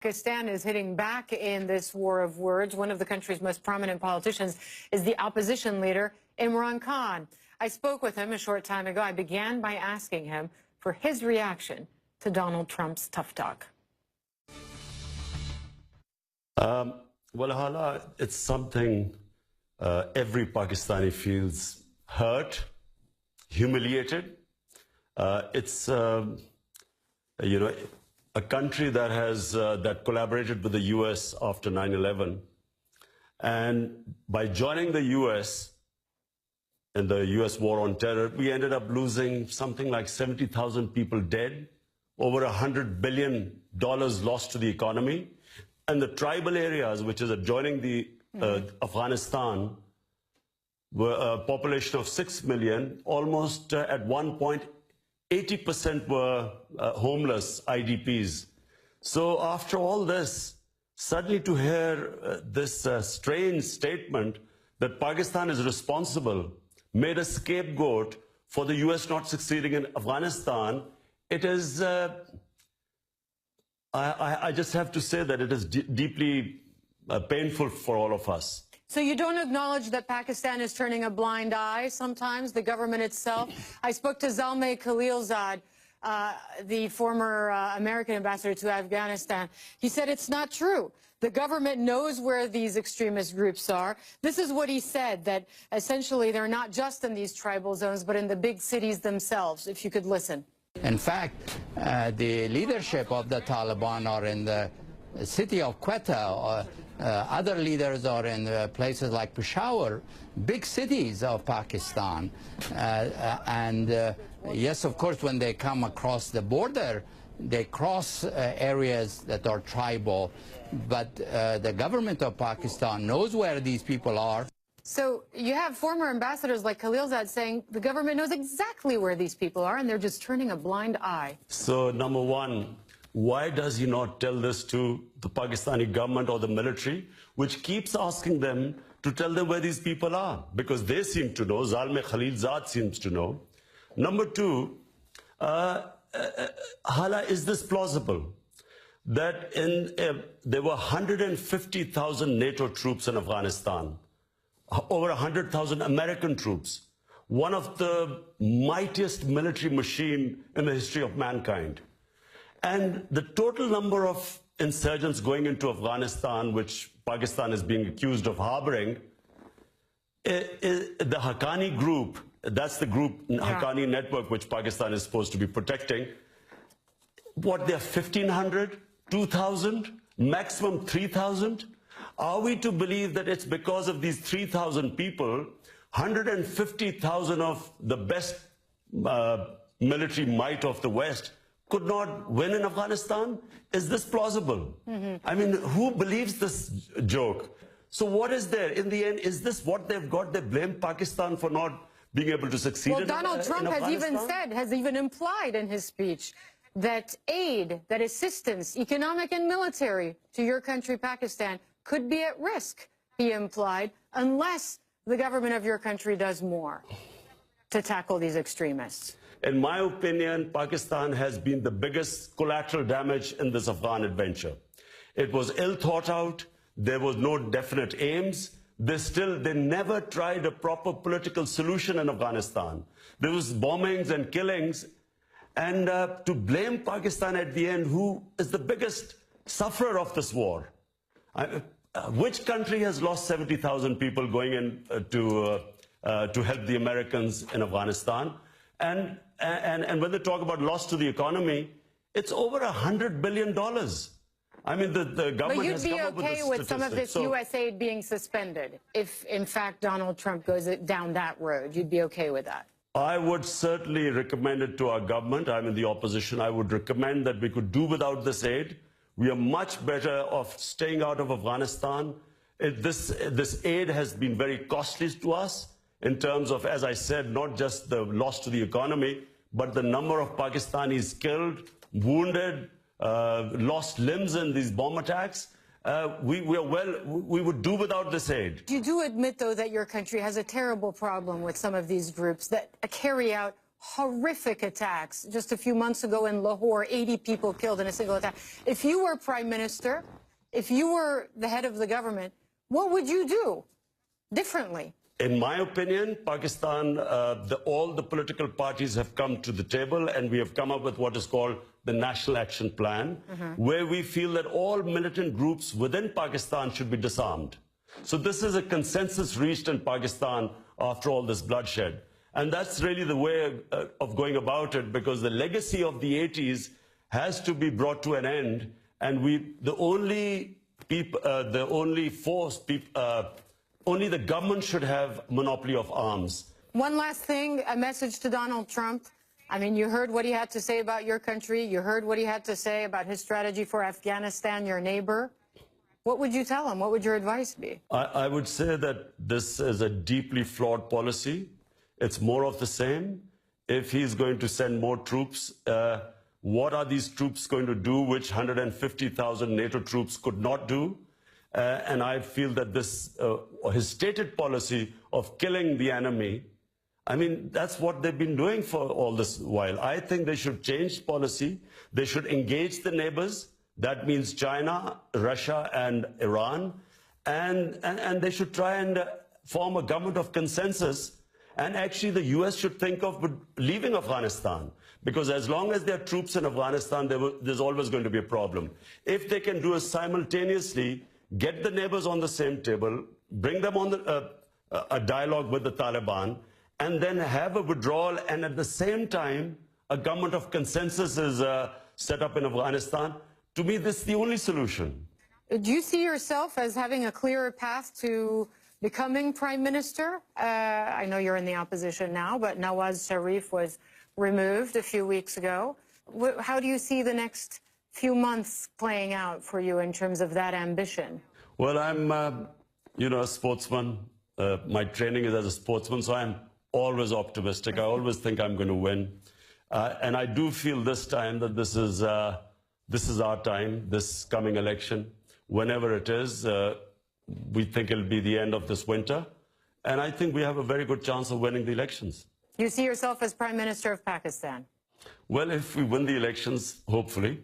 Pakistan is hitting back in this war of words. One of the country's most prominent politicians is the opposition leader, Imran Khan. I spoke with him a short time ago. I began by asking him for his reaction to Donald Trump's tough talk. Well, Hala, it's something every Pakistani feels hurt, humiliated. It's a country that has that collaborated with the U.S. after 9/11, and by joining the U.S. in the U.S. war on terror, we ended up losing something like 70,000 people dead, over $100 billion lost to the economy, and the tribal areas, which is adjoining the Afghanistan, were a population of 6 million, almost at one point 80% were homeless IDPs. So after all this, suddenly to hear this strange statement that Pakistan is responsible, made a scapegoat for the US not succeeding in Afghanistan, it is, I just have to say that it is deeply painful for all of us. So you don't acknowledge that Pakistan is turning a blind eye sometimes, the government itself? I spoke to Zalmay Khalilzad, the former American ambassador to Afghanistan. He said it's not true. The government knows where these extremist groups are. This is what he said, that essentially they're not just in these tribal zones, but in the big cities themselves, if you could listen. In fact, the leadership of the Taliban are in the city of Quetta. Other leaders are in places like Peshawar, big cities of Pakistan. Yes, of course, when they come across the border, they cross areas that are tribal. But the government of Pakistan knows where these people are. So you have former ambassadors like Khalilzad saying the government knows exactly where these people are and they're just turning a blind eye. So, number one, why does he not tell this to the Pakistani government or the military, which keeps asking them to tell them where these people are? Because they seem to know, Zalmay Khalilzad seems to know. Number two, Hala, is this plausible? That there were 150,000 NATO troops in Afghanistan, over 100,000 American troops, one of the mightiest military machine in the history of mankind. And the total number of insurgents going into Afghanistan, which Pakistan is being accused of harboring, the Haqqani group, that's the group, Haqqani network, which Pakistan is supposed to be protecting, what, they're 1,500, 2,000, maximum 3,000? Are we to believe that it's because of these 3,000 people, 150,000 of the best military might of the West could not win in Afghanistan? Is this plausible? I mean, who believes this joke? So what is there? In the end, is this what they've got? They blame Pakistan for not being able to succeed in Afghanistan? Well, Donald Trump has even said, has even implied in his speech that aid, that assistance, economic and military, to your country, Pakistan, could be at risk, he implied, unless the government of your country does more to tackle these extremists. In my opinion, Pakistan has been the biggest collateral damage in this Afghan adventure. It was ill thought out. There was no definite aims. They never tried a proper political solution in Afghanistan. There was bombings and killings. And to blame Pakistan at the end, who is the biggest sufferer of this war? Which country has lost 70,000 people going in to help the Americans in Afghanistan? And when they talk about loss to the economy, it's over $100 billion. I mean, the government has come up with the statistics. But you'd be okay with some of this U.S. aid being suspended if, in fact, Donald Trump goes down that road? You'd be okay with that? I would certainly recommend it to our government. I'm in the opposition. I would recommend that we could do without this aid. We are much better off staying out of Afghanistan. This aid has been very costly to us in terms of, as I said, not just the loss to the economy, but the number of Pakistanis killed, wounded, lost limbs in these bomb attacks. We would do without this aid. You do admit, though, that your country has a terrible problem with some of these groups that carry out horrific attacks just a few months ago in Lahore, 80 people killed in a single attack. If you were prime minister, if you were the head of the government, what would you do differently? In my opinion, Pakistan, all the political parties have come to the table and we have come up with what is called the National Action Plan, where we feel that all militant groups within Pakistan should be disarmed. So this is a consensus reached in Pakistan after all this bloodshed. And that's really the way of going about it, because the legacy of the 80s has to be brought to an end. And only the government should have monopoly of arms. One last thing, a message to Donald Trump. I mean, you heard what he had to say about your country. You heard what he had to say about his strategy for Afghanistan, your neighbor. What would you tell him? What would your advice be? I would say that this is a deeply flawed policy. It's more of the same. If he's going to send more troops, what are these troops going to do, which 150,000 NATO troops could not do? And I feel that his stated policy of killing the enemy, I mean, that's what they've been doing for all this while. I think they should change policy. They should engage the neighbors. That means China, Russia, and Iran. And they should try and form a government of consensus. And actually, the US should think of leaving Afghanistan. Because as long as there are troops in Afghanistan, there's always going to be a problem. If they can do it simultaneously, get the neighbors on the same table, bring them on a dialogue with the Taliban, and then have a withdrawal, and at the same time, a government of consensus is set up in Afghanistan. To me, this is the only solution. Do you see yourself as having a clearer path to becoming prime minister? I know you're in the opposition now, but Nawaz Sharif was removed a few weeks ago. How do you see the next few months playing out for you in terms of that ambition? Well, I'm, a sportsman. My training is as a sportsman, so I'm always optimistic. I always think I'm going to win. And I do feel this time that this is our time, this coming election. Whenever it is, we think it'll be the end of this winter. And I think we have a very good chance of winning the elections. You see yourself as Prime Minister of Pakistan? Well, if we win the elections, hopefully.